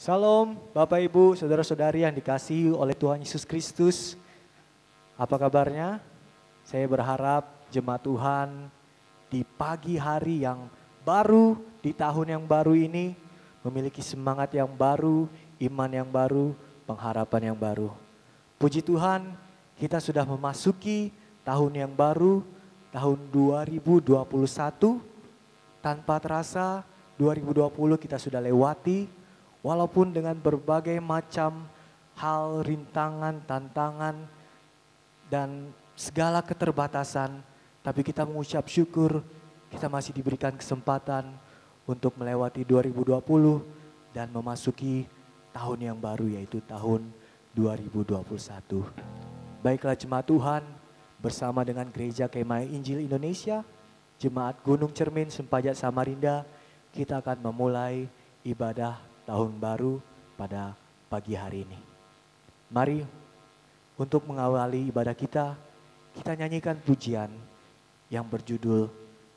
Salam Bapak Ibu, Saudara-saudari yang dikasihi oleh Tuhan Yesus Kristus. Apa kabarnya? Saya berharap jemaat Tuhan di pagi hari yang baru, di tahun yang baru ini memiliki semangat yang baru, iman yang baru, pengharapan yang baru. Puji Tuhan, kita sudah memasuki tahun yang baru, tahun 2021. Tanpa terasa 2020 kita sudah lewati. Walaupun dengan berbagai macam hal, rintangan, tantangan, dan segala keterbatasan, tapi kita mengucap syukur kita masih diberikan kesempatan untuk melewati 2020 dan memasuki tahun yang baru yaitu tahun 2021. Baiklah jemaat Tuhan, bersama dengan Gereja Kemah Injil Indonesia, Jemaat Gunung Cermin Sempajak Samarinda, kita akan memulai ibadah tahun baru pada pagi hari ini. Mari untuk mengawali ibadah kita nyanyikan pujian yang berjudul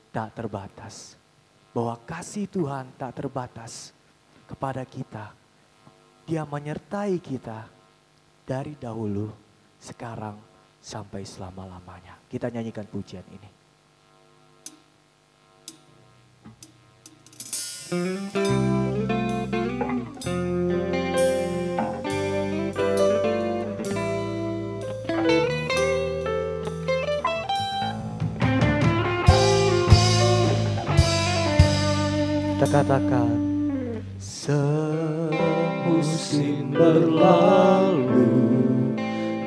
Tak Terbatas. Bahwa kasih Tuhan tak terbatas kepada kita. Dia menyertai kita dari dahulu, sekarang, sampai selama-lamanya. Kita nyanyikan pujian ini. Kita katakan, semusim berlalu,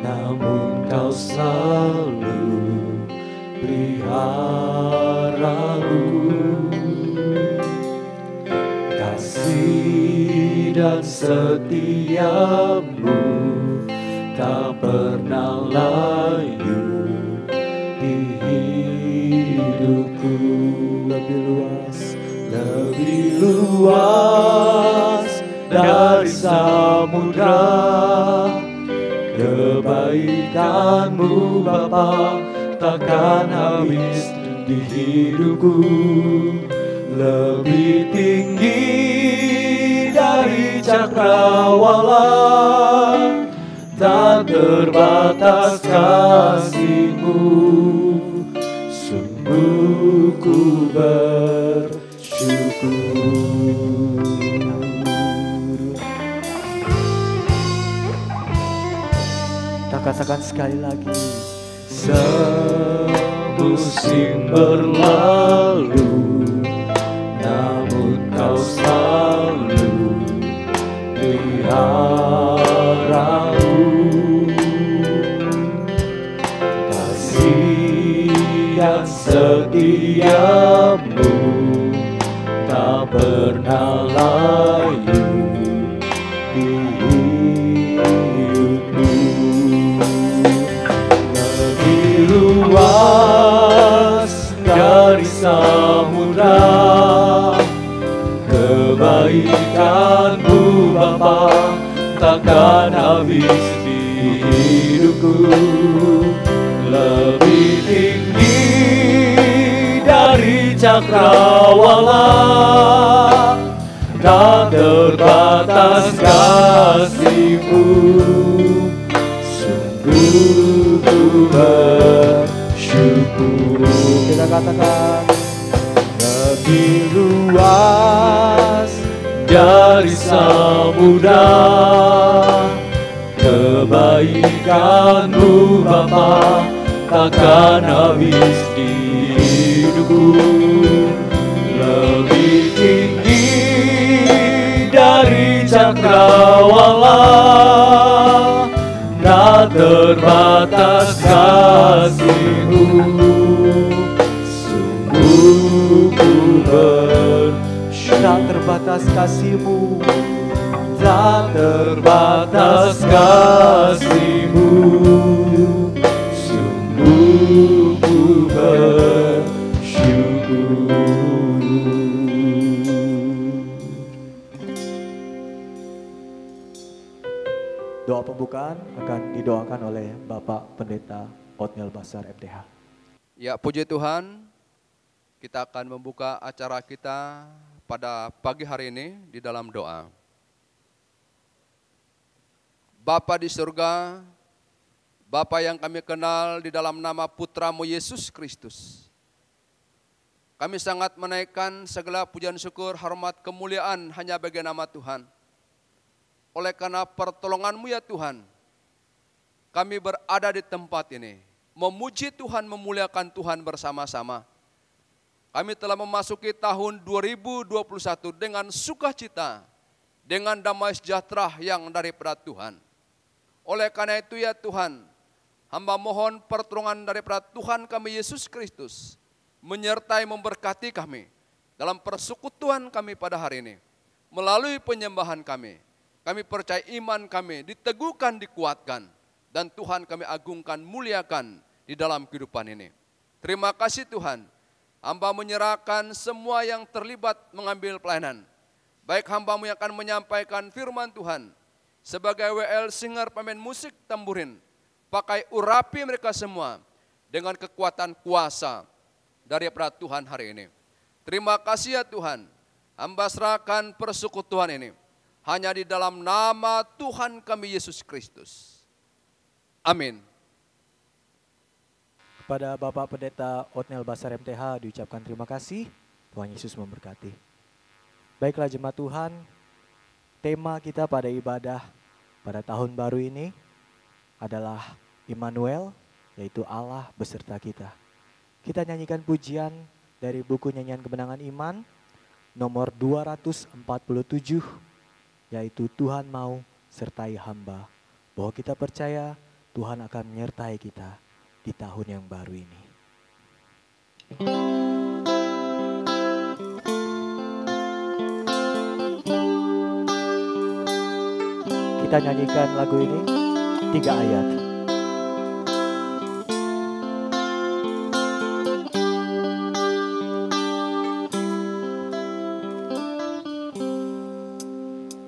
namun kau selalu peliharaku. Kasih dan setiamu tak pernah layu di hidupku. Lebih luas dari samudra, kebaikanmu Bapa takkan habis di hidupku. Lebih tinggi dari cakrawala, tak terbatas kasih-Mu. Sungguh ku bersyukur. Kita katakan sekali lagi, semusim berlalu, namun kau selalu peliharaku. Kasih dan setiamu tak pernah layu di hidupku. Lebih luas dari samudra, kebaikanmu Bapa takkan habis di hidupku. Lebih tinggi dari cakrawala, tak terbatas kasih-Mu. Sungguh ku bersyukur. Kita katakan, lebih luas dari samudra, kebaikan-Mu Bapa takkan habis di hidupku. Lebih tinggi dari cakrawala, tak terbatas kasih-Mu. Sungguh ku bersyukur. Tak terbatas kasih-Mu, tak terbatas kasih-Mu. Sungguh ku bersyukur. Doa pembukaan akan didoakan oleh Bapak Pendeta Otniel Basar MTH. Ya, puji Tuhan, kita akan membuka acara kita pada pagi hari ini di dalam doa. Bapa di surga, Bapa yang kami kenal di dalam nama Putramu Yesus Kristus. Kami sangat menaikkan segala pujian syukur, hormat, kemuliaan hanya bagi nama Tuhan. Oleh karena pertolongan-Mu ya Tuhan, kami berada di tempat ini, memuji Tuhan, memuliakan Tuhan bersama-sama. Kami telah memasuki tahun 2021 dengan sukacita, dengan damai sejahtera yang daripada Tuhan. Oleh karena itu ya Tuhan, hamba mohon pertolongan daripada Tuhan kami Yesus Kristus, menyertai memberkati kami dalam persekutuan kami pada hari ini. Melalui penyembahan kami percaya iman kami diteguhkan, dikuatkan, dan Tuhan kami agungkan, muliakan di dalam kehidupan ini. Terima kasih Tuhan, hamba menyerahkan semua yang terlibat mengambil pelayanan. Baik hamba-Mu yang akan menyampaikan firman Tuhan, sebagai WL singer, pemain musik, tamburin, pakai urapi mereka semua dengan kekuatan kuasa daripada Tuhan hari ini. Terima kasih ya Tuhan, hamba serahkan persekutuan ini hanya di dalam nama Tuhan kami Yesus Kristus. Amin. Kepada Bapak Pendeta Otniel Basar MTH diucapkan terima kasih. Tuhan Yesus memberkati. Baiklah jemaat Tuhan, tema kita pada ibadah pada tahun baru ini adalah Immanuel, yaitu Allah beserta kita. Kita nyanyikan pujian dari buku Nyanyian Kemenangan Iman nomor 247, yaitu Tuhan mau sertai hamba. Bahwa kita percaya Tuhan akan menyertai kita di tahun yang baru ini. Kita nyanyikan lagu ini 3 ayat.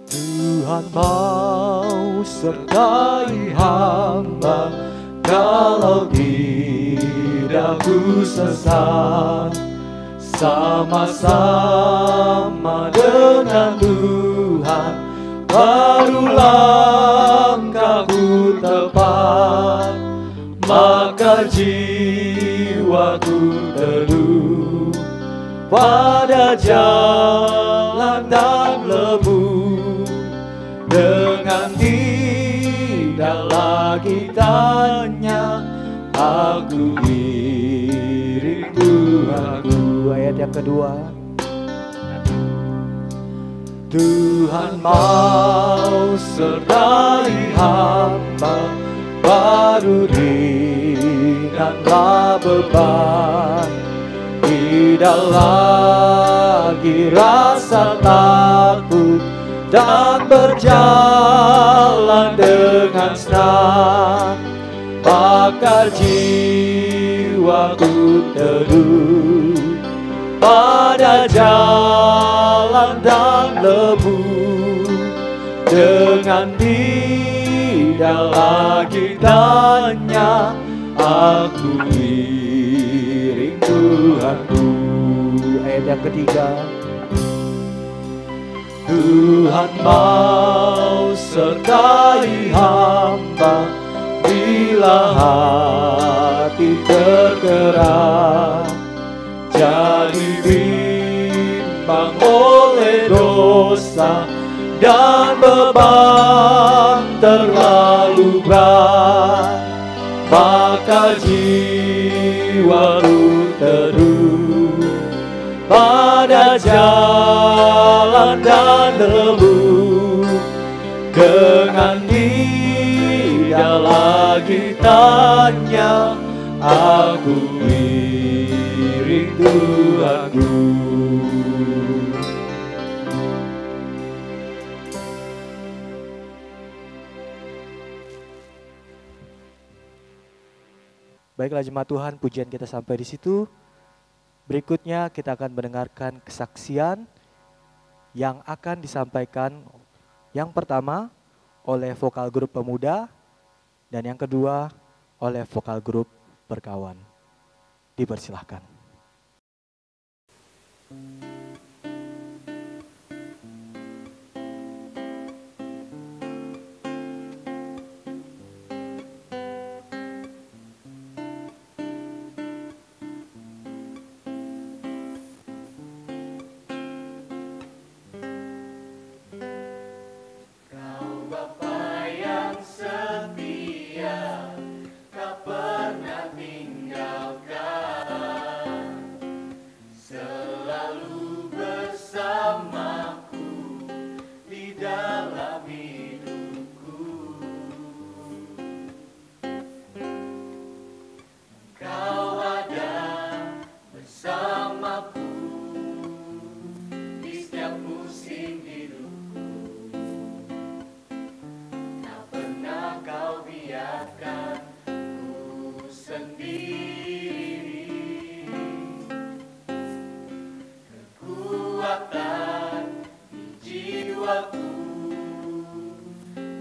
Tuhan mau sertai hamba, kalau tidak ku sesat, sama-sama dengan Tuhan, baru langkahku tepat, maka jiwaku teduh pada jalan dan lembut, dengan tidak lagi tanya, aku iring Tuhanku. Ayat yang kedua. Tuhan mau sertai hamba, baru ringanlah beban, tidak lagi rasa takut, dan berjalan dengan senang, maka jiwaku teduh pada jalan dan lembut, dengan tidak lagi tanya, aku iring Tuhanku. Ayat yang ketiga. Tuhan mau sertai hamba, bila hati tergerak, jadi bimbang oleh dosa, dan beban terlalu berat, maka jiwaku teduh pada jalan dan lembut, dengan tidak lagi tanya, aku iring Tuhanku. Baiklah jemaat Tuhan, pujian kita sampai di situ. Berikutnya kita akan mendengarkan kesaksian yang akan disampaikan yang pertama oleh vokal grup pemuda dan yang kedua oleh vokal grup perkawan. Dipersilahkan. jiwaku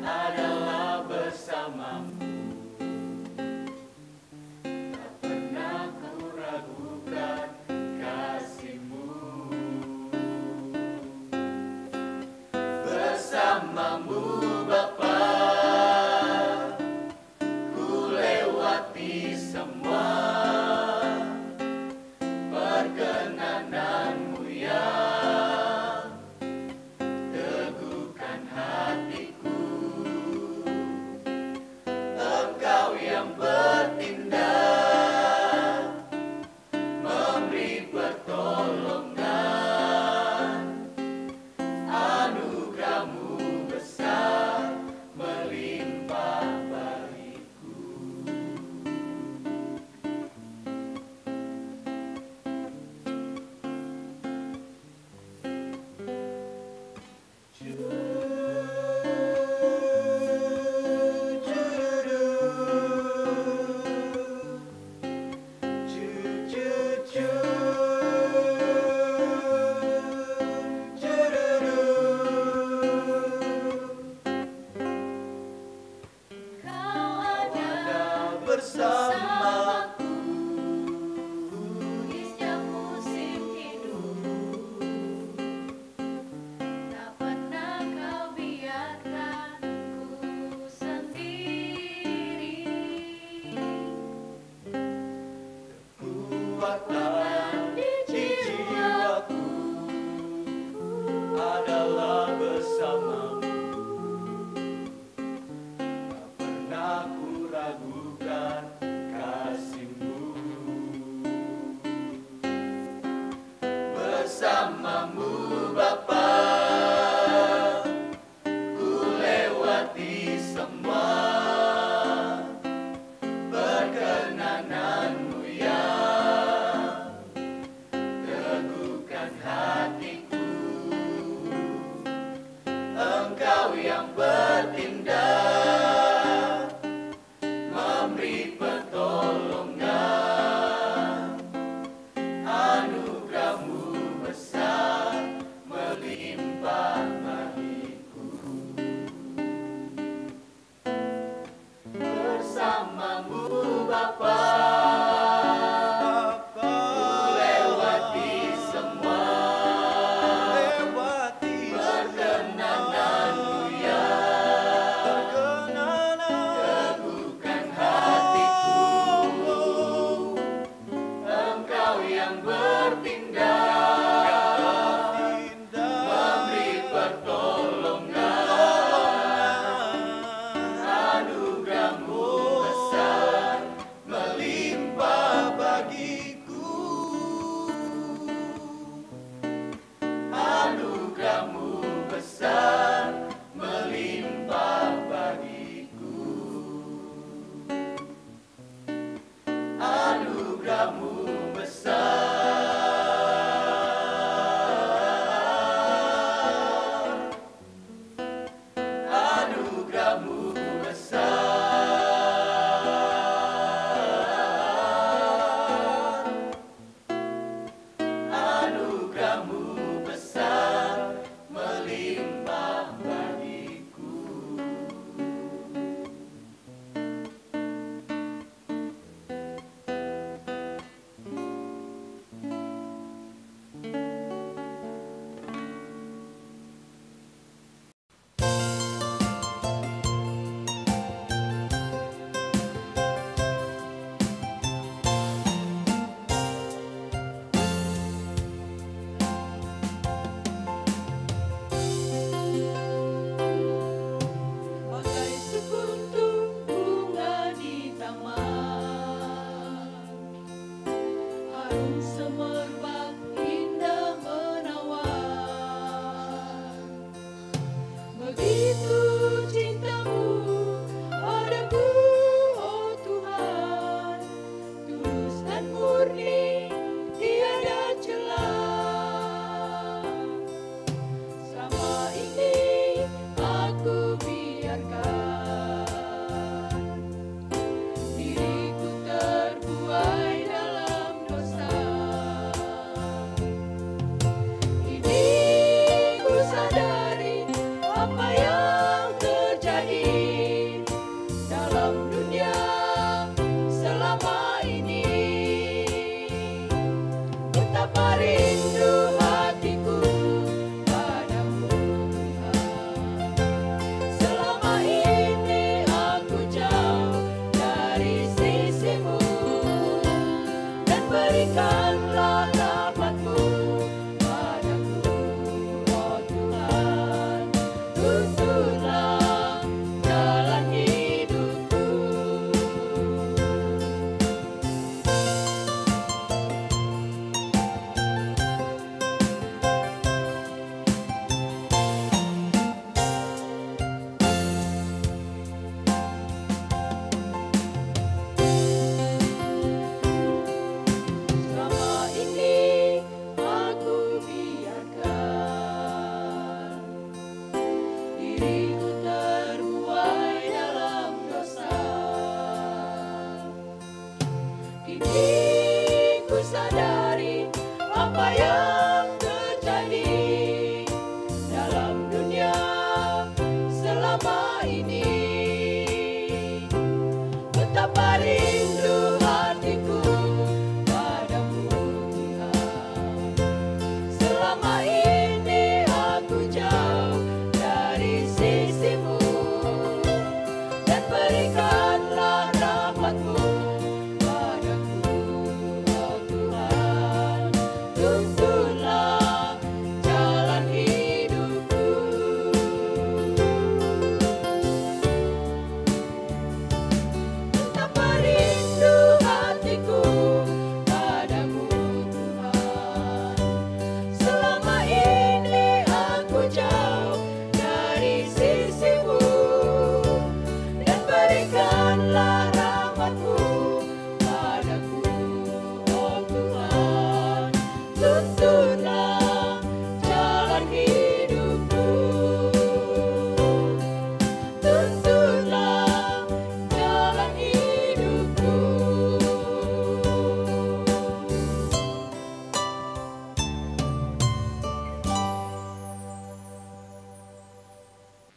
adalah bersamamu. Tak pernah ku ragukan kasih-Mu. Bersamamu Bapa, ku lewati semua perkenanan-Mu yang teguhkan hatiku. Engkau yang bertindak, memberi pertolongan. Anugerah-Mu besar melimpah bagiku. Kau ada Bersamaku di setiap musim hidup. Tak pernah Kau biarkan ku sendiri. kuatlah di jiwaku adalah bersamamu. Tak pernah ku ragukan kasih-Mu. Bersamamu Bapa, ku lewati semua perkenanan-Mu yang teguhkan hatiku. Engkau yang bertindak, memberi pertolongan. Anugerah-Mu besar melimpah bagiku. Bersamamu Bapa, ku lewati semua perkenanan-Mu yang teguhkan hatiku. Engkau yang bertindak, memberi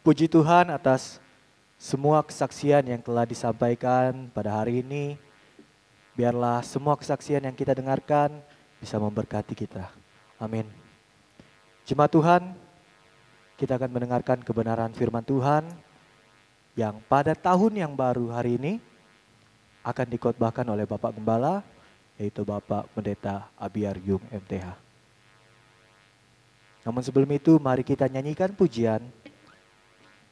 Puji Tuhan atas semua kesaksian yang telah disampaikan pada hari ini. Biarlah semua kesaksian yang kita dengarkan bisa memberkati kita. Amin. Jemaat Tuhan, kita akan mendengarkan kebenaran firman Tuhan yang pada tahun yang baru hari ini akan dikhotbahkan oleh Bapak Gembala, yaitu Bapak Pendeta Abiar Yung MTH. Namun sebelum itu mari kita nyanyikan pujian,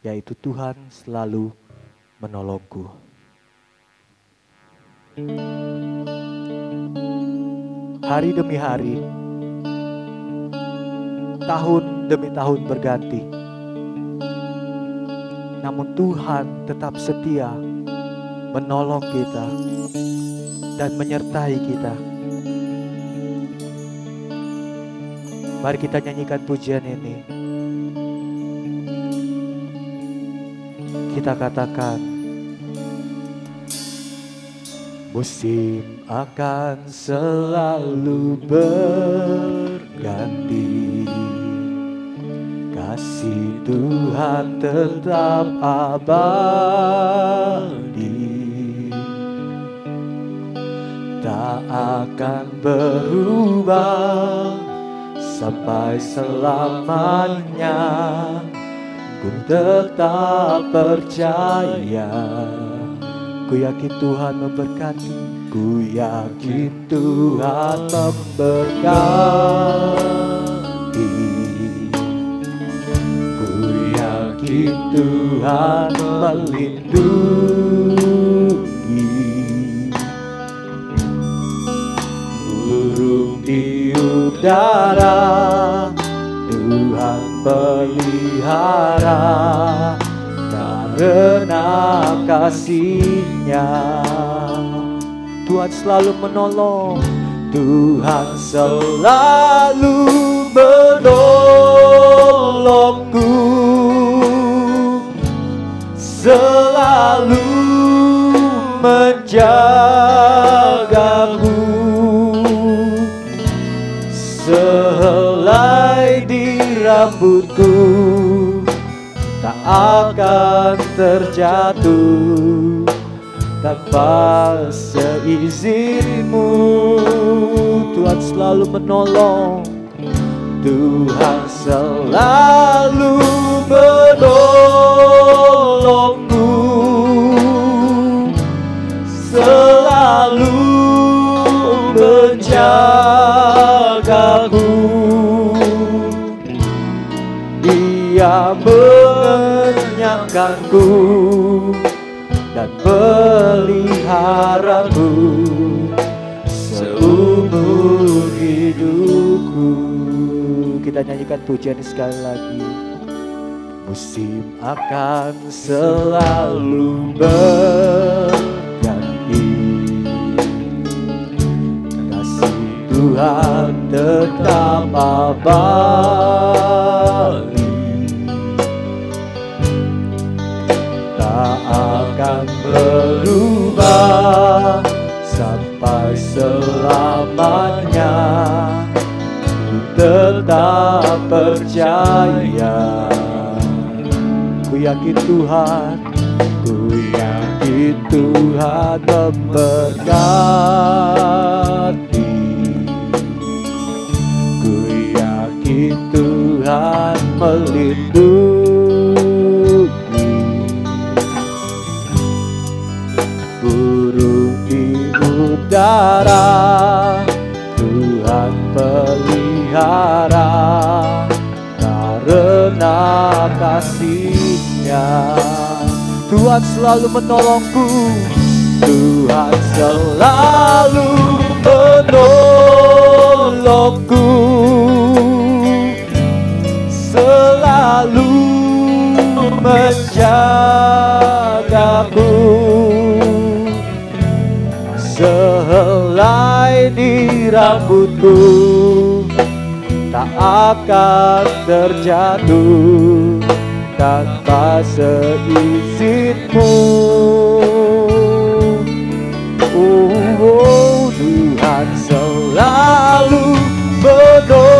yaitu Tuhan selalu menolongku. Hari demi hari, tahun demi tahun berganti, namun Tuhan tetap setia menolong kita dan menyertai kita. Mari kita nyanyikan pujian ini. Kita katakan, musim akan selalu berganti, kasih Tuhan tetap abadi, tak akan berubah sampai selamanya. Ku tetap percaya, ku yakin Tuhan memberkati, ku yakin Tuhan memberkati, ku yakin Tuhan melindungi. Burung di udara Tuhan pelihara, karena kasih-Nya Tuhan selalu menolong. Tuhan selalu menolongku, selalu menjagaku, sehelai di rambutku tak akan terjatuh tanpa seizinmu. Tuhan selalu menolong, Tuhan selalu menolongku, selalu menjagaku. Dia mengenyangkanku dan peliharaku seumur hidupku. Kita nyanyikan pujian ini sekali lagi. Musim akan selalu berganti, kasih Tuhan tetap abadi, tak akan berubah sampai selamanya. Ku tetap percaya, ku yakin Tuhan, ku yakin Tuhan memberkati, ku yakin Tuhan melindungi. Burung di udara Tuhan pelihara, karena kasih-Nya Tuhan selalu menolongku, Tuhan selalu menolongku, selalu menjagaku, sehelai di rambutku tak akan terjatuh tanpa seizinmu. Tuhan selalu menolongku,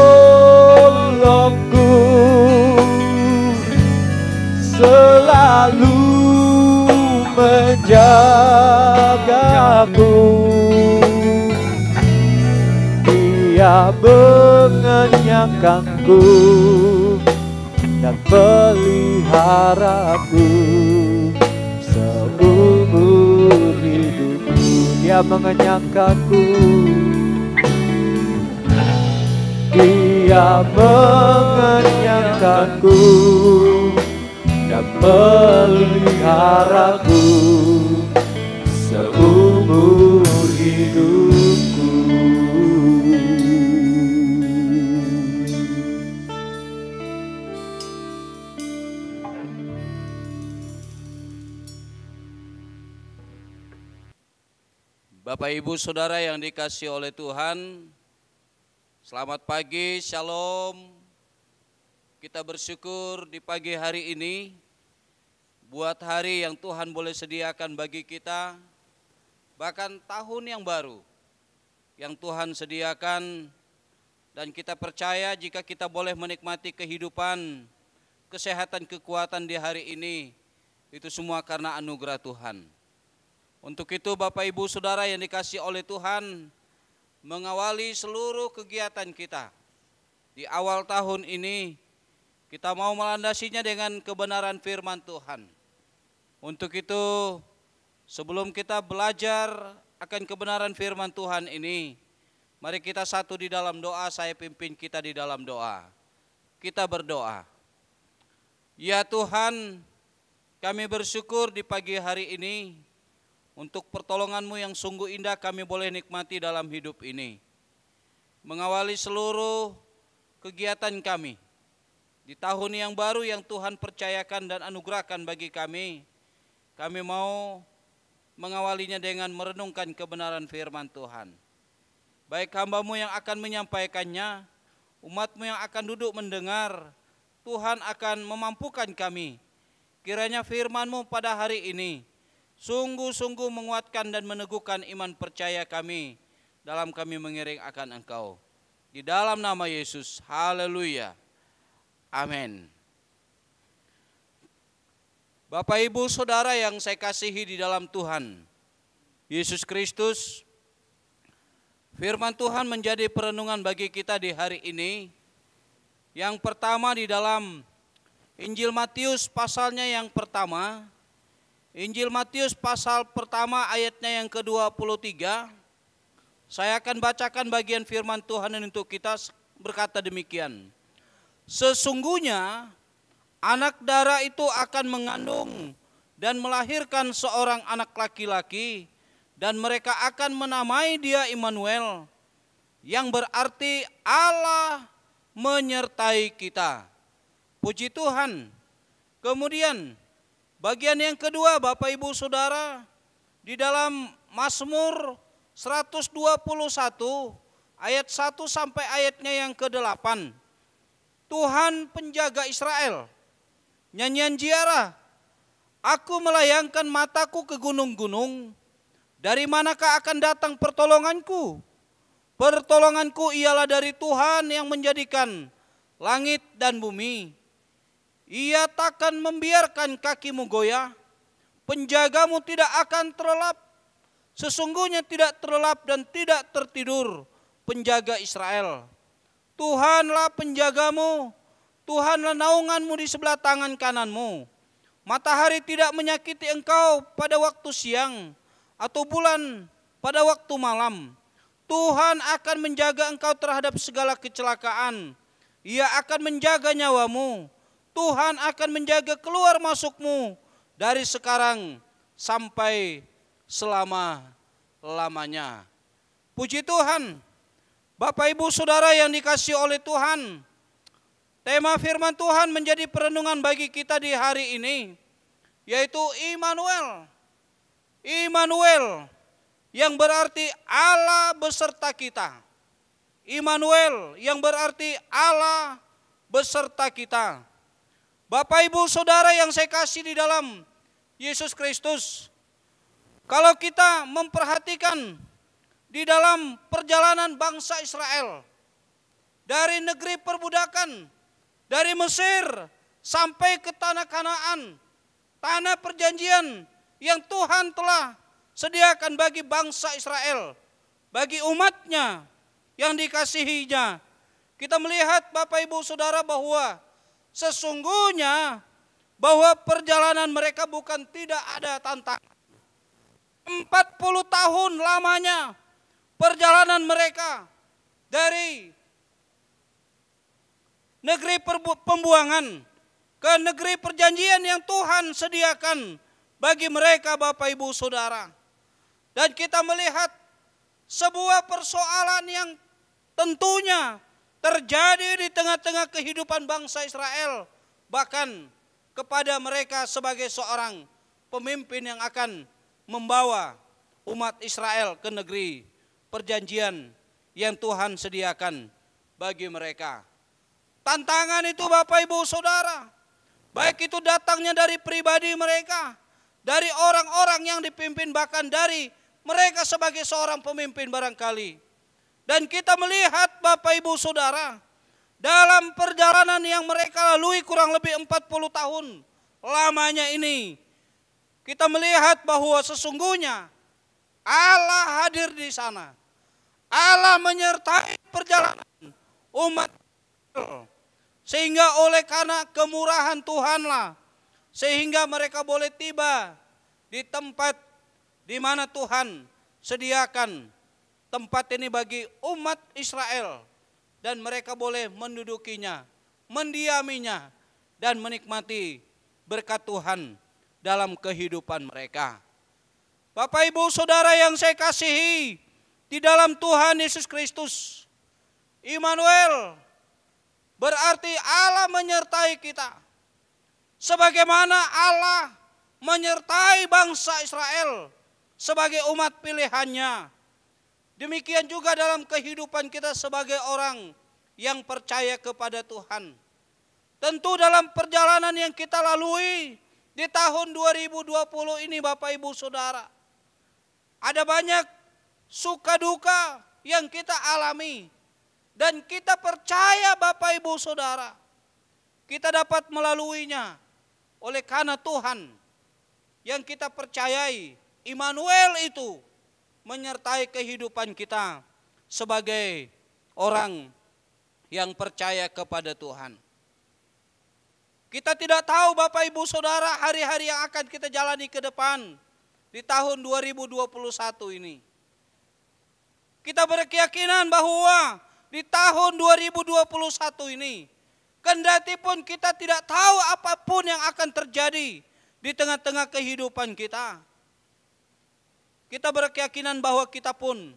menjagaku, Dia mengenyangkanku dan peliharaku seumur hidupku. Dia mengenyangkanku, Dia mengenyangkanku dan peliharaku seumur hidupku. Bapak Ibu Saudara yang dikasihi oleh Tuhan, selamat pagi, shalom. Kita bersyukur di pagi hari ini buat hari yang Tuhan boleh sediakan bagi kita, bahkan tahun yang baru yang Tuhan sediakan, dan kita percaya jika kita boleh menikmati kehidupan, kesehatan, kekuatan di hari ini, itu semua karena anugerah Tuhan. Untuk itu Bapak Ibu Saudara yang dikasihi oleh Tuhan, mengawali seluruh kegiatan kita di awal tahun ini, kita mau melandasinya dengan kebenaran firman Tuhan. Untuk itu, sebelum kita belajar akan kebenaran firman Tuhan ini, mari kita satu di dalam doa. Saya pimpin kita di dalam doa. Kita berdoa. Ya Tuhan, kami bersyukur di pagi hari ini untuk pertolongan-Mu yang sungguh indah kami boleh nikmati dalam hidup ini. Mengawali seluruh kegiatan kami di tahun yang baru yang Tuhan percayakan dan anugerahkan bagi kami, kami mau mengawalinya dengan merenungkan kebenaran firman Tuhan. Baik hamba-Mu yang akan menyampaikannya, umat-Mu yang akan duduk mendengar, Tuhan akan memampukan kami. Kiranya firman-Mu pada hari ini sungguh-sungguh menguatkan dan meneguhkan iman percaya kami dalam kami mengiring akan Engkau. Di dalam nama Yesus, haleluya, amin. Bapak Ibu Saudara yang saya kasihi di dalam Tuhan Yesus Kristus, firman Tuhan menjadi perenungan bagi kita di hari ini. Yang pertama di dalam Injil Matius pasalnya yang pertama, Injil Matius pasal pertama ayatnya yang ke-23. Saya akan bacakan bagian firman Tuhan untuk kita, berkata demikian. Sesungguhnya anak darah itu akan mengandung dan melahirkan seorang anak laki-laki, dan mereka akan menamai dia Immanuel, yang berarti Allah menyertai kita. Puji Tuhan. Kemudian bagian yang kedua Bapak Ibu Saudara, di dalam Mazmur 121 ayat 1 sampai ayatnya yang ke-8. Tuhan penjaga Israel, nyanyian ziarah. Aku melayangkan mataku ke gunung-gunung, dari manakah akan datang pertolonganku? Pertolonganku ialah dari Tuhan yang menjadikan langit dan bumi. Ia takkan membiarkan kakimu goyah, penjagamu tidak akan terlelap. Sesungguhnya tidak terlelap dan tidak tertidur penjaga Israel. Tuhanlah penjagamu, Tuhanlah naunganmu di sebelah tangan kananmu. Matahari tidak menyakiti engkau pada waktu siang, atau bulan pada waktu malam. Tuhan akan menjaga engkau terhadap segala kecelakaan. Ia akan menjaga nyawamu. Tuhan akan menjaga keluar masukmu dari sekarang sampai selama-lamanya. Puji Tuhan. Bapak Ibu Saudara yang dikasihi oleh Tuhan, tema firman Tuhan menjadi perenungan bagi kita di hari ini, yaitu Immanuel. Immanuel yang berarti Allah beserta kita. Immanuel yang berarti Allah beserta kita. Bapak Ibu Saudara yang saya kasih di dalam Yesus Kristus, kalau kita memperhatikan di dalam perjalanan bangsa Israel dari negeri perbudakan, dari Mesir sampai ke tanah Kanaan, tanah perjanjian yang Tuhan telah sediakan bagi bangsa Israel, bagi umatnya yang dikasihinya. Kita melihat Bapak Ibu Saudara bahwa sesungguhnya bahwa perjalanan mereka bukan tidak ada tantangan. 40 tahun lamanya perjalanan mereka dari negeri pembuangan ke negeri perjanjian yang Tuhan sediakan bagi mereka Bapak Ibu Saudara. Dan kita melihat sebuah persoalan yang tentunya terjadi di tengah-tengah kehidupan bangsa Israel, bahkan kepada mereka sebagai seorang pemimpin yang akan membawa umat Israel ke negeri perjanjian yang Tuhan sediakan bagi mereka. Tantangan itu Bapak Ibu Saudara, baik itu datangnya dari pribadi mereka, dari orang-orang yang dipimpin, bahkan dari mereka sebagai seorang pemimpin barangkali. Dan kita melihat Bapak Ibu Saudara, dalam perjalanan yang mereka lalui kurang lebih 40 tahun lamanya ini, kita melihat bahwa sesungguhnya Allah hadir di sana. Allah menyertai perjalanan umat Israel. Sehingga oleh karena kemurahan Tuhanlah, sehingga mereka boleh tiba di tempat di mana Tuhan sediakan tempat ini bagi umat Israel, dan mereka boleh mendudukinya, mendiaminya, dan menikmati berkat Tuhan dalam kehidupan mereka. Bapak Ibu Saudara yang saya kasihi di dalam Tuhan Yesus Kristus, Immanuel berarti Allah menyertai kita. Sebagaimana Allah menyertai bangsa Israel sebagai umat pilihannya, demikian juga dalam kehidupan kita sebagai orang yang percaya kepada Tuhan. Tentu dalam perjalanan yang kita lalui di tahun 2020 ini Bapak Ibu Saudara, ada banyak suka duka yang kita alami. Dan kita percaya Bapak Ibu Saudara, kita dapat melaluinya oleh karena Tuhan yang kita percayai, Immanuel itu, menyertai kehidupan kita sebagai orang yang percaya kepada Tuhan. Kita tidak tahu Bapak Ibu Saudara hari-hari yang akan kita jalani ke depan di tahun 2021 ini. Kita berkeyakinan bahwa di tahun 2021 ini, kendati pun kita tidak tahu apapun yang akan terjadi di tengah-tengah kehidupan kita, kita berkeyakinan bahwa kita pun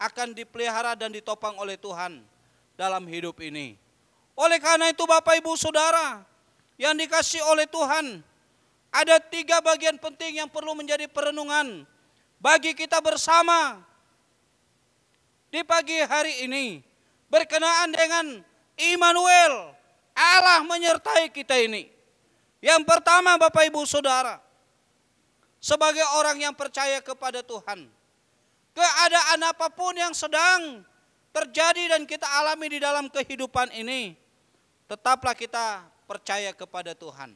akan dipelihara dan ditopang oleh Tuhan dalam hidup ini. Oleh karena itu Bapak Ibu Saudara yang dikasih oleh Tuhan, ada 3 bagian penting yang perlu menjadi perenungan bagi kita bersama di pagi hari ini. Berkenaan dengan Immanuel, Allah menyertai kita ini. Yang pertama Bapak Ibu Saudara, sebagai orang yang percaya kepada Tuhan, keadaan apapun yang sedang terjadi dan kita alami di dalam kehidupan ini, tetaplah kita percaya kepada Tuhan.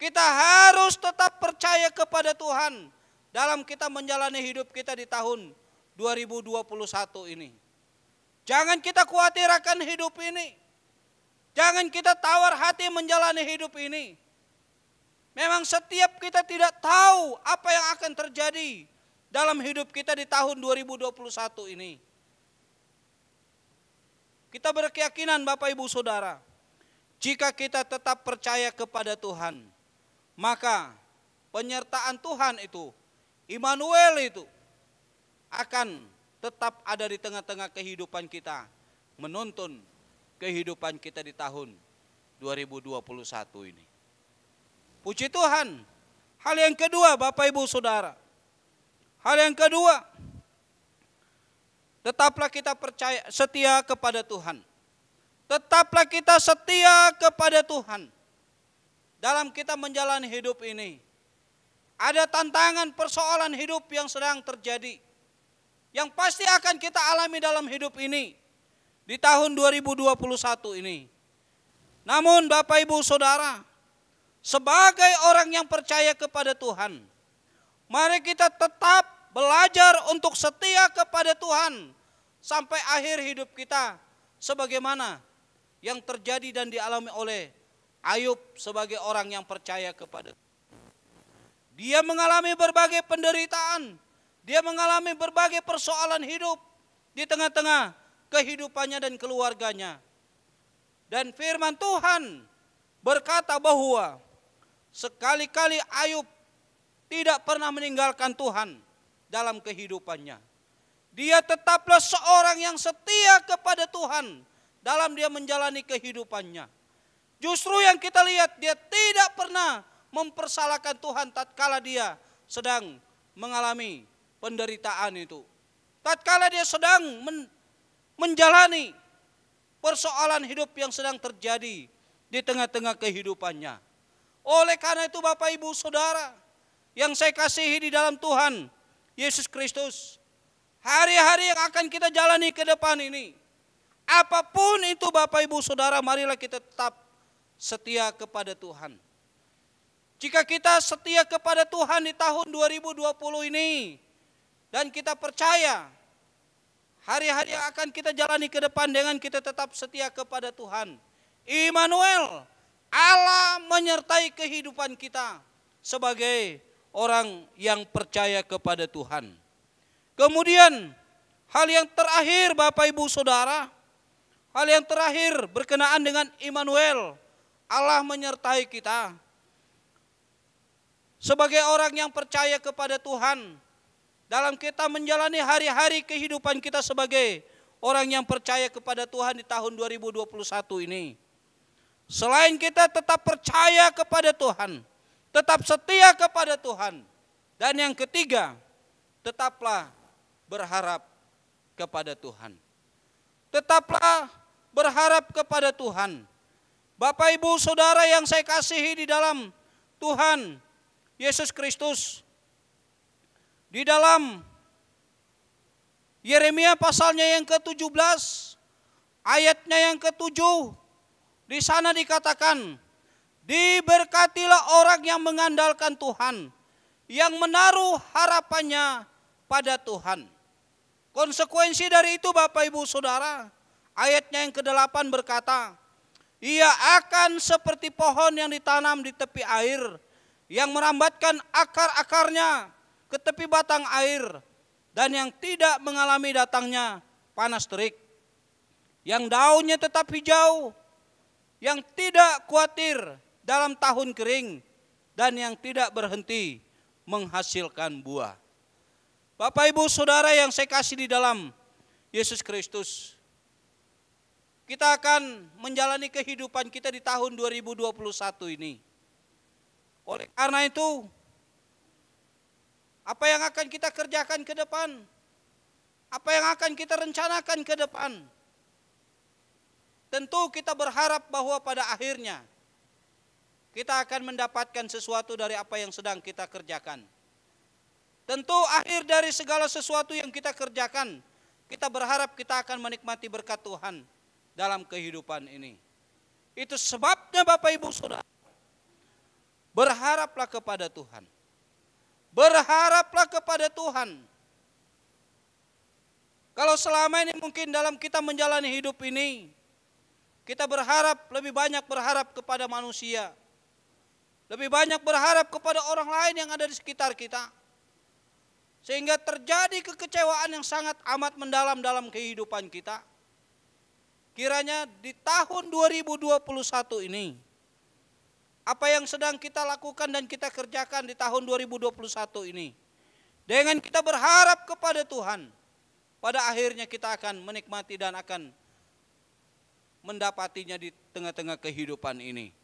Kita harus tetap percaya kepada Tuhan dalam kita menjalani hidup kita di tahun 2021 ini. Jangan kita khawatir akan hidup ini. Jangan kita tawar hati menjalani hidup ini. Memang setiap kita tidak tahu apa yang akan terjadi dalam hidup kita di tahun 2021 ini. Kita berkeyakinan Bapak Ibu Saudara, jika kita tetap percaya kepada Tuhan, maka penyertaan Tuhan itu, Immanuel itu, akan tetap ada di tengah-tengah kehidupan kita, menuntun kehidupan kita di tahun 2021 ini. Puji Tuhan. Hal yang kedua Bapak Ibu Saudara, hal yang kedua, tetaplah kita percaya setia kepada Tuhan. Tetaplah kita setia kepada Tuhan dalam kita menjalani hidup ini. Ada tantangan persoalan hidup yang sedang terjadi, yang pasti akan kita alami dalam hidup ini di tahun 2021 ini. Namun Bapak Ibu Saudara, sebagai orang yang percaya kepada Tuhan, Mari kita tetap belajar untuk setia kepada Tuhan sampai akhir hidup kita, sebagaimana yang terjadi dan dialami oleh Ayub sebagai orang yang percaya kepada Tuhan. Dia mengalami berbagai penderitaan, dia mengalami berbagai persoalan hidup di tengah-tengah kehidupannya dan keluarganya. Dan firman Tuhan berkata bahwa sekali-kali Ayub tidak pernah meninggalkan Tuhan dalam kehidupannya. Dia tetaplah seorang yang setia kepada Tuhan dalam dia menjalani kehidupannya. Justru yang kita lihat, dia tidak pernah mempersalahkan Tuhan tatkala dia sedang mengalami penderitaan itu. Tatkala dia sedang menjalani persoalan hidup yang sedang terjadi di tengah-tengah kehidupannya. Oleh karena itu Bapak Ibu Saudara yang saya kasihi di dalam Tuhan Yesus Kristus, hari-hari yang akan kita jalani ke depan ini, apapun itu Bapak Ibu Saudara, marilah kita tetap setia kepada Tuhan. Jika kita setia kepada Tuhan di tahun 2020 ini, dan kita percaya hari-hari yang akan kita jalani ke depan dengan kita tetap setia kepada Tuhan, Immanuel, Allah menyertai kehidupan kita sebagai orang yang percaya kepada Tuhan. Kemudian hal yang terakhir Bapak Ibu Saudara, hal yang terakhir berkenaan dengan Immanuel, Allah menyertai kita. Sebagai orang yang percaya kepada Tuhan, dalam kita menjalani hari-hari kehidupan kita sebagai orang yang percaya kepada Tuhan di tahun 2021 ini, selain kita tetap percaya kepada Tuhan, tetap setia kepada Tuhan, dan yang ketiga, tetaplah berharap kepada Tuhan. Tetaplah berharap kepada Tuhan. Bapak Ibu Saudara yang saya kasihi di dalam Tuhan Yesus Kristus, di dalam Yeremia pasalnya yang ke-17, ayatnya yang ke-7, di sana dikatakan, diberkatilah orang yang mengandalkan Tuhan, yang menaruh harapannya pada Tuhan. Konsekuensi dari itu Bapak Ibu Saudara, ayatnya yang ke-8 berkata, ia akan seperti pohon yang ditanam di tepi air, yang merambatkan akar-akarnya ke tepi batang air, dan yang tidak mengalami datangnya panas terik, yang daunnya tetap hijau, yang tidak khawatir dalam tahun kering, dan yang tidak berhenti menghasilkan buah. Bapak Ibu Saudara yang saya kasih di dalam Yesus Kristus, kita akan menjalani kehidupan kita di tahun 2021 ini. Oleh karena itu, apa yang akan kita kerjakan ke depan? Apa yang akan kita rencanakan ke depan? Tentu kita berharap bahwa pada akhirnya kita akan mendapatkan sesuatu dari apa yang sedang kita kerjakan. Tentu akhir dari segala sesuatu yang kita kerjakan, kita berharap kita akan menikmati berkat Tuhan dalam kehidupan ini. Itu sebabnya Bapak Ibu Saudara, berharaplah kepada Tuhan. Berharaplah kepada Tuhan. Kalau selama ini mungkin dalam kita menjalani hidup ini, kita berharap, lebih banyak berharap kepada manusia, lebih banyak berharap kepada orang lain yang ada di sekitar kita, sehingga terjadi kekecewaan yang sangat amat mendalam dalam kehidupan kita. Kiranya di tahun 2021 ini, apa yang sedang kita lakukan dan kita kerjakan di tahun 2021 ini, dengan kita berharap kepada Tuhan, pada akhirnya kita akan menikmati dan akan mendapatinya di tengah-tengah kehidupan ini.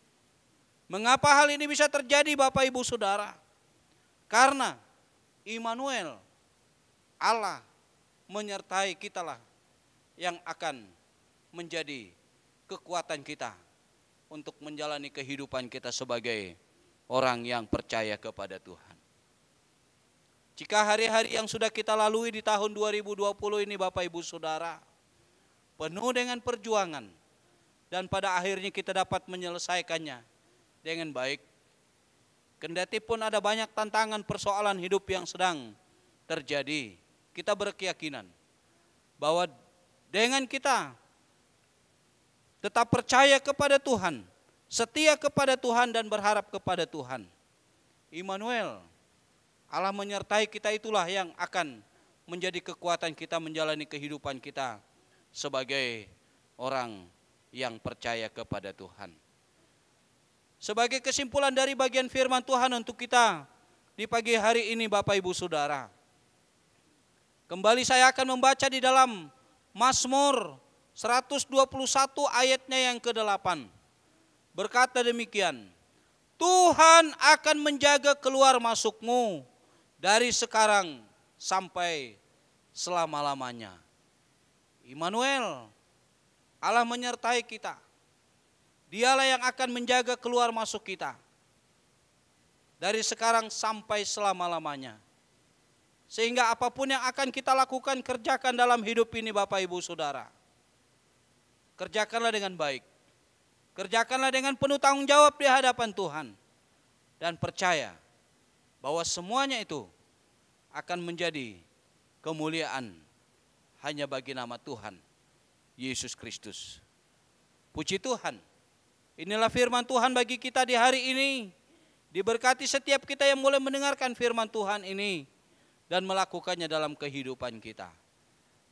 Mengapa hal ini bisa terjadi Bapak Ibu Saudara? Karena Immanuel, Allah menyertai kitalah yang akan menjadi kekuatan kita untuk menjalani kehidupan kita sebagai orang yang percaya kepada Tuhan. Jika hari-hari yang sudah kita lalui di tahun 2020 ini Bapak Ibu Saudara, penuh dengan perjuangan, dan pada akhirnya kita dapat menyelesaikannya dengan baik, Kendati pun ada banyak tantangan persoalan hidup yang sedang terjadi, kita berkeyakinan bahwa dengan kita tetap percaya kepada Tuhan, setia kepada Tuhan dan berharap kepada Tuhan, Immanuel, Allah menyertai kita, itulah yang akan menjadi kekuatan kita menjalani kehidupan kita sebagai orang yang percaya kepada Tuhan. Sebagai kesimpulan dari bagian firman Tuhan untuk kita di pagi hari ini Bapak Ibu Saudara, kembali saya akan membaca di dalam Mazmur 121 ayatnya yang ke-8. Berkata demikian, Tuhan akan menjaga keluar masukmu dari sekarang sampai selama-lamanya. Immanuel, Allah menyertai kita. Dialah yang akan menjaga keluar masuk kita dari sekarang sampai selama-lamanya. Sehingga apapun yang akan kita lakukan, kerjakan dalam hidup ini Bapak Ibu Saudara, kerjakanlah dengan baik. Kerjakanlah dengan penuh tanggung jawab di hadapan Tuhan. Dan percaya bahwa semuanya itu akan menjadi kemuliaan hanya bagi nama Tuhan Yesus Kristus. Puji Tuhan. Inilah firman Tuhan bagi kita di hari ini. Diberkati setiap kita yang boleh mendengarkan firman Tuhan ini dan melakukannya dalam kehidupan kita.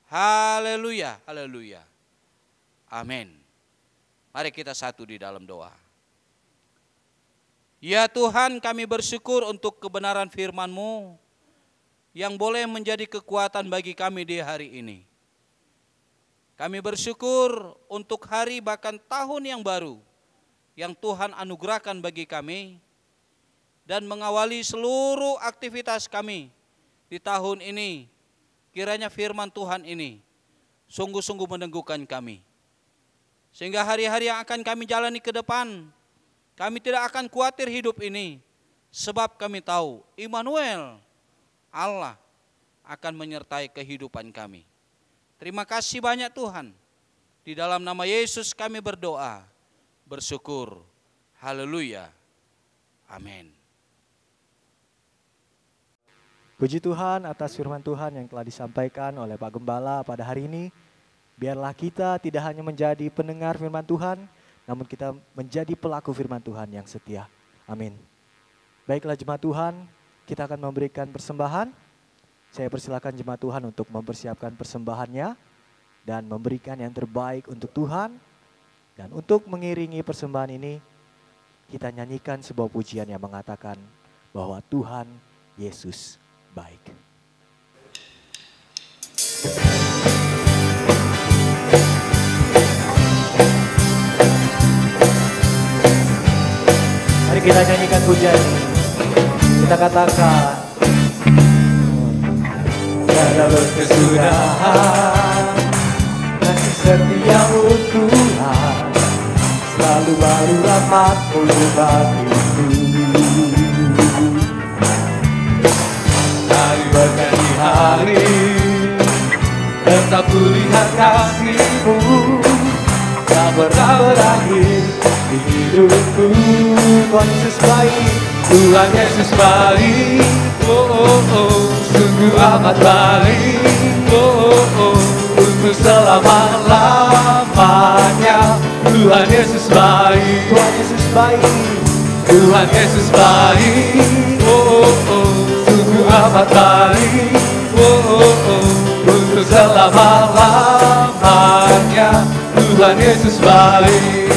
Haleluya, haleluya. Amin. Mari kita satu di dalam doa. Ya Tuhan, kami bersyukur untuk kebenaran firman-Mu yang boleh menjadi kekuatan bagi kami di hari ini. Kami bersyukur untuk hari bahkan tahun yang baru yang Tuhan anugerahkan bagi kami dan mengawali seluruh aktivitas kami di tahun ini. Kiranya firman Tuhan ini sungguh-sungguh meneguhkan kami. Sehingga hari-hari yang akan kami jalani ke depan, kami tidak akan khawatir hidup ini. Sebab kami tahu Immanuel, Allah akan menyertai kehidupan kami. Terima kasih banyak Tuhan. Di dalam nama Yesus kami berdoa, bersyukur. Haleluya. Amin. Puji Tuhan atas firman Tuhan yang telah disampaikan oleh Pak Gembala pada hari ini. Biarlah kita tidak hanya menjadi pendengar firman Tuhan, namun kita menjadi pelaku firman Tuhan yang setia. Amin. Baiklah jemaat Tuhan, kita akan memberikan persembahan. Saya persilakan jemaat Tuhan untuk mempersiapkan persembahannya dan memberikan yang terbaik untuk Tuhan. Dan untuk mengiringi persembahan ini, kita nyanyikan sebuah pujian yang mengatakan bahwa Tuhan Yesus baik. Mari kita nyanyikan pujian ini. Kita katakan, tiada berkesudahan, kasih setiamu Tuhan, selalu baru rahmat-Mu bagiku. Hari berganti hari, tetap kulihat kasih-Mu, tak pernah berakhir di hidupku. Tuhan Yesus baik, Tuhan Yesus baik, oh oh oh, sungguh amat baik, oh oh oh, untuk selama-lamanya. Tuhan Yesus baik, Tuhan Yesus baik, Tuhan Yesus baik, oh oh oh, sungguh amat baik, oh oh oh, untuk selama-lamanya. Tuhan Yesus baik.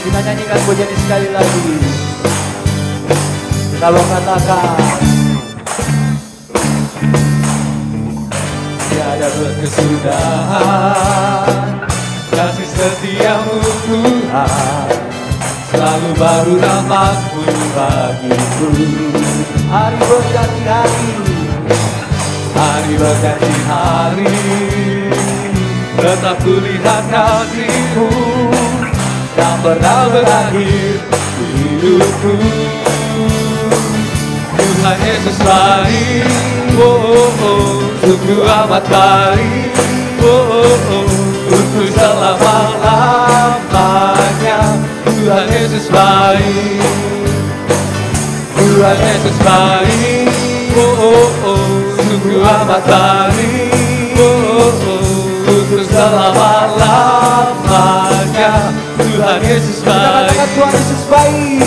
Kita nyanyikan pujian ini sekali lagi. Kita mau katakan, tiada berkesudahan, kasih setiamu Tuhan, selalu baru rahmat-Mu bagiku. hari berganti hari, Hari berganti hari, tetap kulihat kasih-Mu, tak pernah berakhir di hidupku. Tuhan Yesus baik, oh oh oh, sungguh amat baik, oh oh oh, untuk selama-lamanya. baik, Tuhan Yesus baik, sungguh amat baik, untuk selama-lamanya. Tuhan Yesus baik, Katakan Tuhan Yesus baik.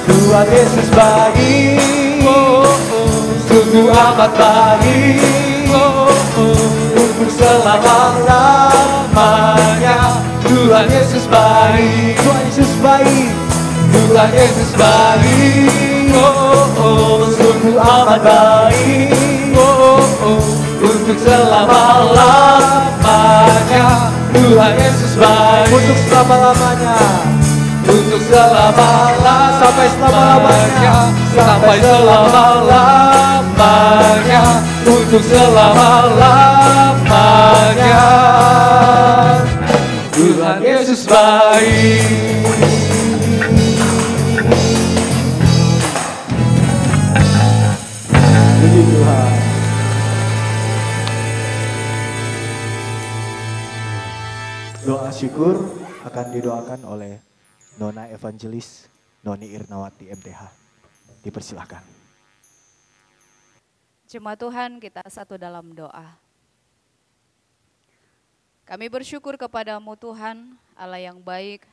Tuhan Yesus baik, sungguh amat baik, untuk selama-lamanya. Tuhan Yesus baik, Tuhan Yesus baik. Tuhan Yesus baik, sungguh amat baik, untuk selama-lamanya. Tuhan Yesus baik, Untuk selama-lamanya. untuk selama-lamanya, Sampai selama-lamanya. sampai selama-lamanya, untuk selama-lamanya. Tuhan Yesus baik. Puji Tuhan. Doa syukur akan didoakan oleh Nona Evangelis Noni Irnawati MTH. Dipersilahkan. Jemaat Tuhan, kita satu dalam doa. Kami bersyukur kepadamu Tuhan, Allah yang baik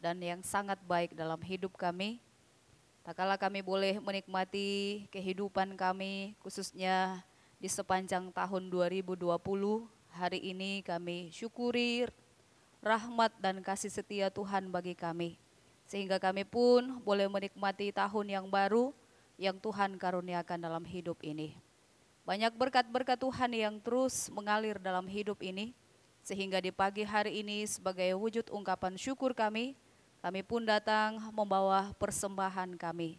dan yang sangat baik dalam hidup kami. Tak kala kami boleh menikmati kehidupan kami, khususnya di sepanjang tahun 2020, hari ini kami syukuri rahmat dan kasih setia Tuhan bagi kami. Sehingga kami pun boleh menikmati tahun yang baru yang Tuhan karuniakan dalam hidup ini. Banyak berkat-berkat Tuhan yang terus mengalir dalam hidup ini, sehingga di pagi hari ini sebagai wujud ungkapan syukur kami pun datang membawa persembahan kami.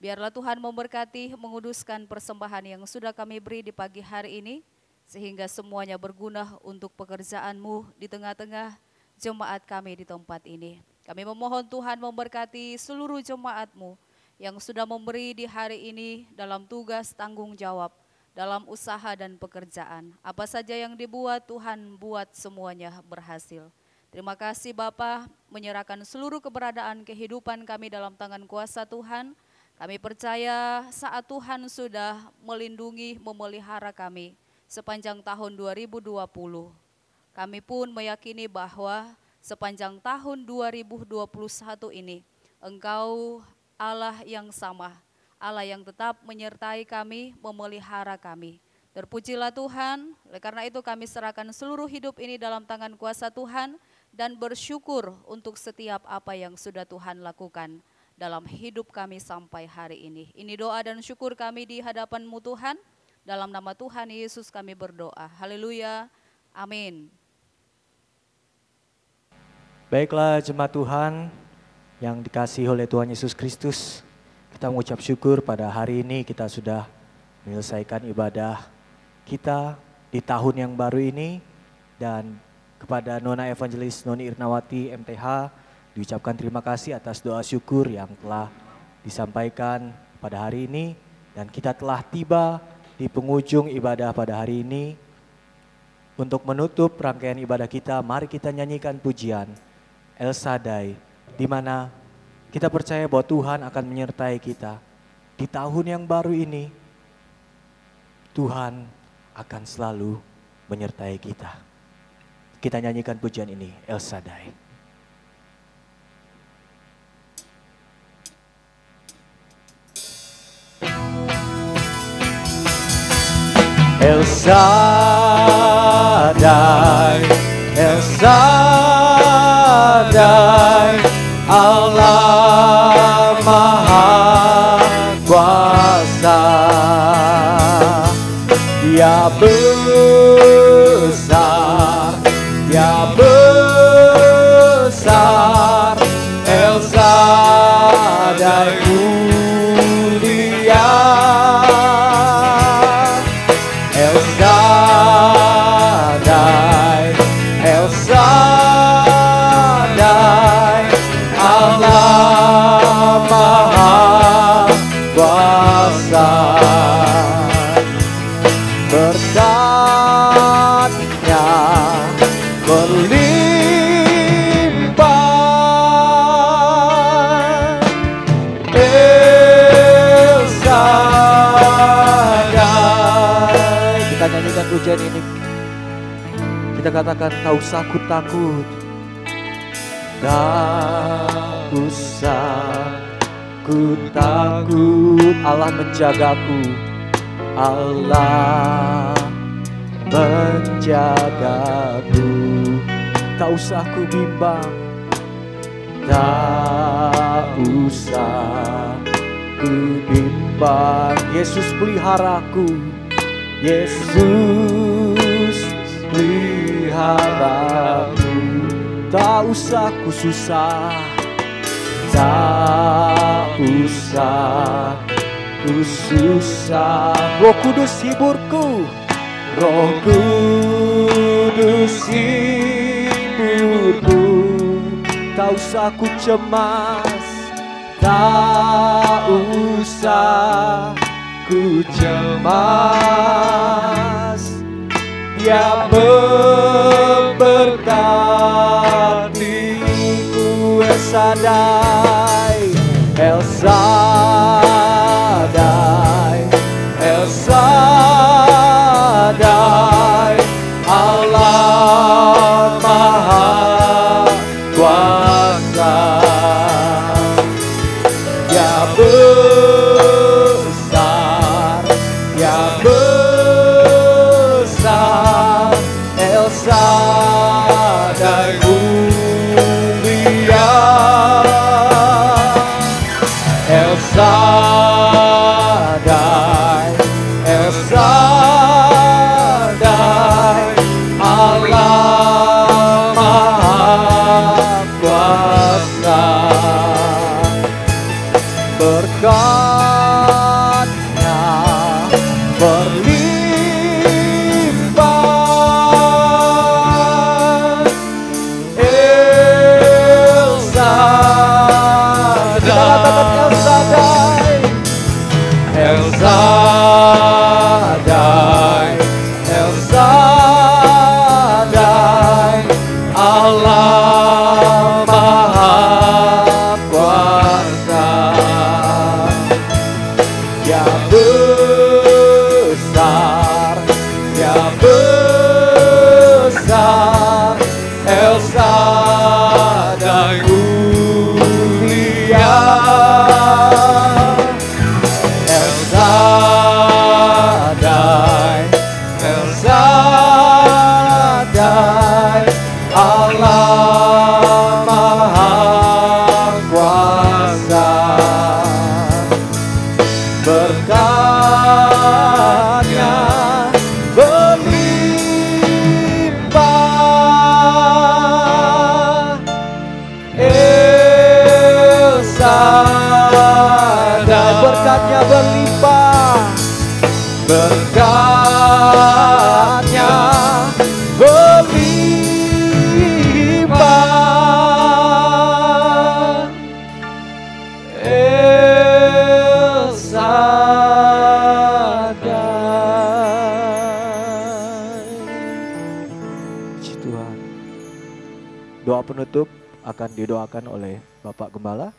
Biarlah Tuhan memberkati, menguduskan persembahan yang sudah kami beri di pagi hari ini, sehingga semuanya berguna untuk pekerjaan-Mu di tengah-tengah jemaat kami di tempat ini. Kami memohon Tuhan memberkati seluruh jemaat-Mu yang sudah memberi di hari ini dalam tugas tanggung jawab, dalam usaha dan pekerjaan. Apa saja yang dibuat, Tuhan buat semuanya berhasil. Terima kasih Bapa, menyerahkan seluruh keberadaan kehidupan kami dalam tangan kuasa Tuhan. Kami percaya saat Tuhan sudah melindungi, memelihara kami sepanjang tahun 2020. Kami pun meyakini bahwa sepanjang tahun 2021 ini, Engkau Allah yang sama, Allah yang tetap menyertai kami, memelihara kami. Terpujilah Tuhan, oleh karena itu kami serahkan seluruh hidup ini dalam tangan kuasa Tuhan dan bersyukur untuk setiap apa yang sudah Tuhan lakukan dalam hidup kami sampai hari ini. Ini doa dan syukur kami di hadapan-Mu Tuhan, dalam nama Tuhan Yesus kami berdoa. Haleluya, amin. Baiklah jemaat Tuhan yang dikasihi oleh Tuhan Yesus Kristus, kita mengucap syukur pada hari ini kita sudah menyelesaikan ibadah kita di tahun yang baru ini, dan kepada Nona Evangelis Noni Irnawati MTH diucapkan terima kasih atas doa syukur yang telah disampaikan pada hari ini, dan kita telah tiba di penghujung ibadah pada hari ini. Untuk menutup rangkaian ibadah kita, mari kita nyanyikan pujian El Shaddai, di mana kita percaya bahwa Tuhan akan menyertai kita di tahun yang baru ini. Tuhan akan selalu menyertai kita. Kita nyanyikan pujian ini, El Shaddai. El Shaddai, El Shaddai, Allah Maha Kuasa. Dia besar, Dia besar, El Shaddai mulia, El Shaddai, El Shaddai, Allah Maha Kuasa. Berkata pujian ini kita katakan, tak usah ku takut, tak usah ku takut, Allah menjagaku, Allah menjagaku. Tak usah ku bimbang, tak usah ku bimbang. Yesus peliharaku, Yesus peliharaku. Tak usah ku susah, tak usah ku susah. Roh Kudus hiburku, Roh Kudus hiburku. Tak usah ku cemas, tak usah ku cemas. Dia memberkatiku, El Shaddai, El Shaddai, El Shaddai, Allah Maha Kuasa. Dia besar, Dia besar, El Shaddai mulia, El Shaddai, El Shaddai, Allah Maha Kuasa. Berkatnya berlimpah, El Shaddai, El Shaddai, El Shaddai, El Shaddai, Allah Maha Kuasa. Dia besar, Dia besar, El Shaddai mulia, El Shaddai, El Shaddai, Allah Maha Kuasa. Berkatnya berlimpah, El Shaddai. Berkatnya berlimpah, berkatnya berlimpah, El Shaddai. Puji Tuhan. Doa penutup akan didoakan oleh Bapak Gembala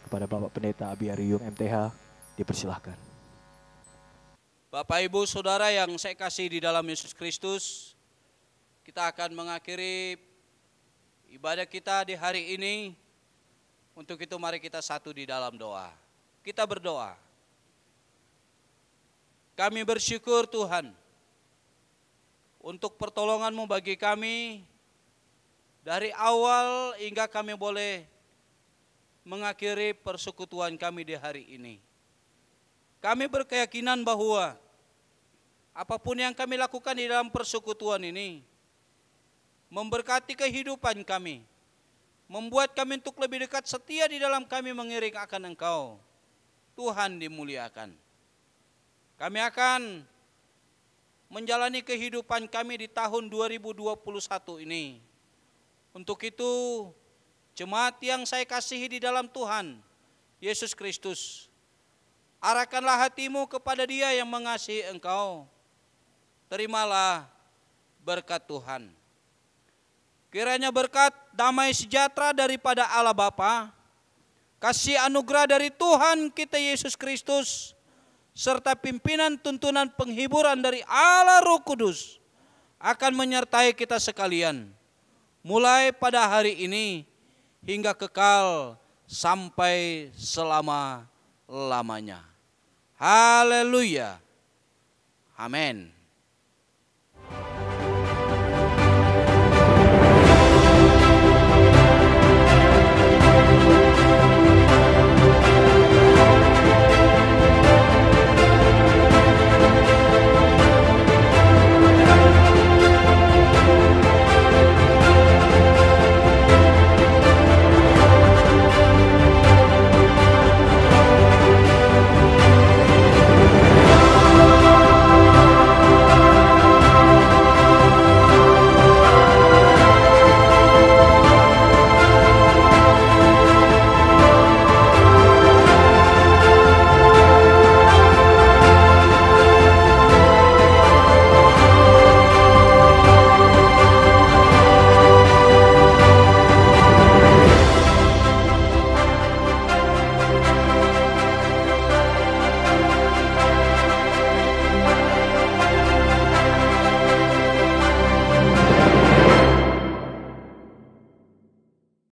kepada Bapak Pendeta Abiarium MTH. Dipersilahkan. Bapak Ibu Saudara yang saya kasih di dalam Yesus Kristus, kita akan mengakhiri ibadah kita di hari ini. Untuk itu mari kita satu di dalam doa. Kita berdoa. Kami bersyukur Tuhan untuk pertolongan-Mu bagi kami dari awal hingga kami boleh mengakhiri persekutuan kami di hari ini. Kami berkeyakinan bahwa apapun yang kami lakukan di dalam persekutuan ini memberkati kehidupan kami, membuat kami untuk lebih dekat setia di dalam kami mengiring akan Engkau. Tuhan dimuliakan. Kami akan menjalani kehidupan kami di tahun 2021 ini. Untuk itu, jemaat yang saya kasihi di dalam Tuhan Yesus Kristus, arahkanlah hatimu kepada Dia yang mengasihi engkau. Terimalah berkat Tuhan. Kiranya berkat damai sejahtera daripada Allah Bapa, kasih anugerah dari Tuhan kita Yesus Kristus, serta pimpinan tuntunan penghiburan dari Allah Roh Kudus akan menyertai kita sekalian, mulai pada hari ini hingga kekal sampai selama-lamanya. Haleluya. Amin.